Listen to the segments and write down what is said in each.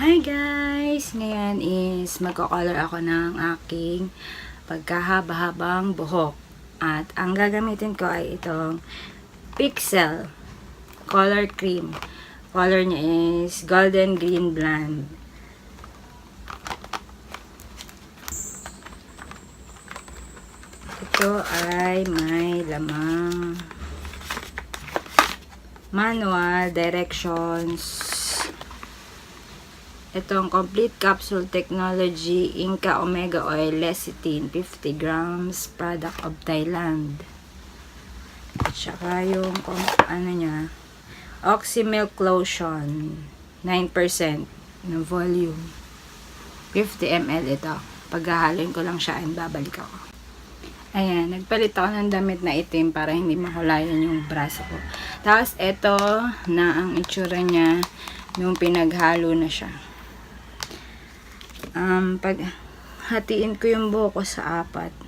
Hi guys! Ngayon is magko-color ako ng aking pagkahaba-habang buhok. At ang gagamitin ko ay itong Pixel Color Cream. Color niya is Golden Green Blonde. Ito ay may lamang manual, directions. Itong Complete Capsule Technology Inca Omega Oil Lecithin 50 grams, product of Thailand. At saka yung ano niya, Oxy Milk Lotion 9% ng volume, 50 ml ito. Paghahalin ko lang siya and babalik ako. Ayan, nagpalit ako ng damit na itim para hindi mahulayan yung braso ko. Tapos ito na ang itsura niya nung pinaghalo na siya. Pag hatiin ko yung buhok ko sa 4.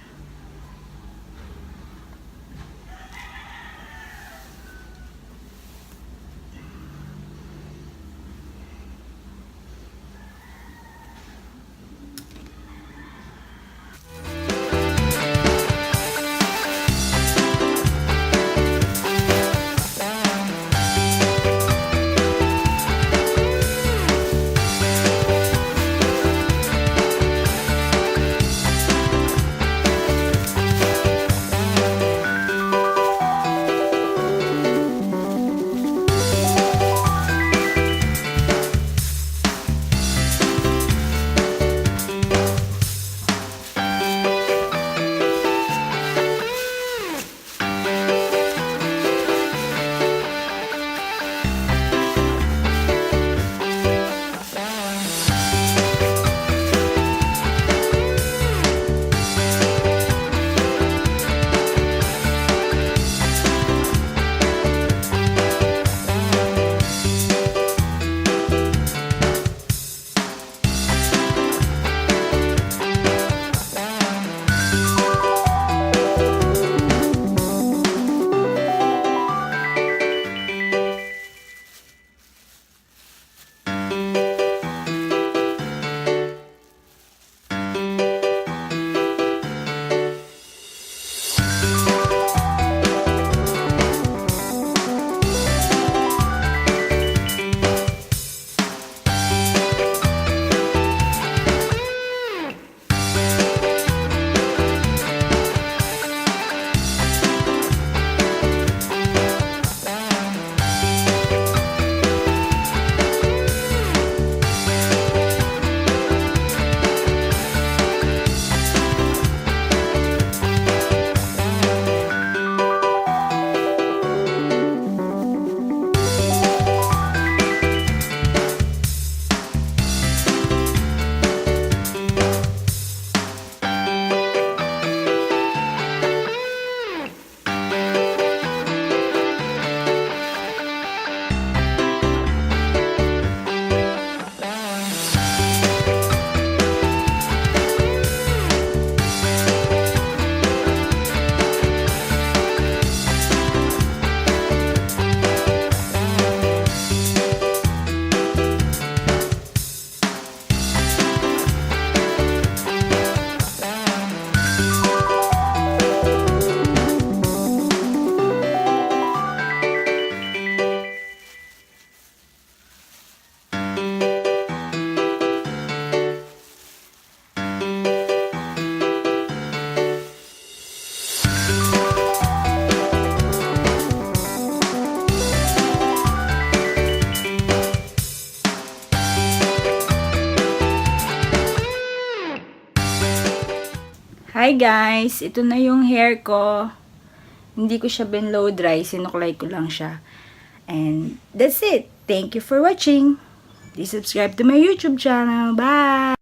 Hi guys! Ito na yung hair ko. Hindi ko siya blow dry. Sinuklay ko lang siya. And that's it. Thank you for watching. Please subscribe to my YouTube channel. Bye!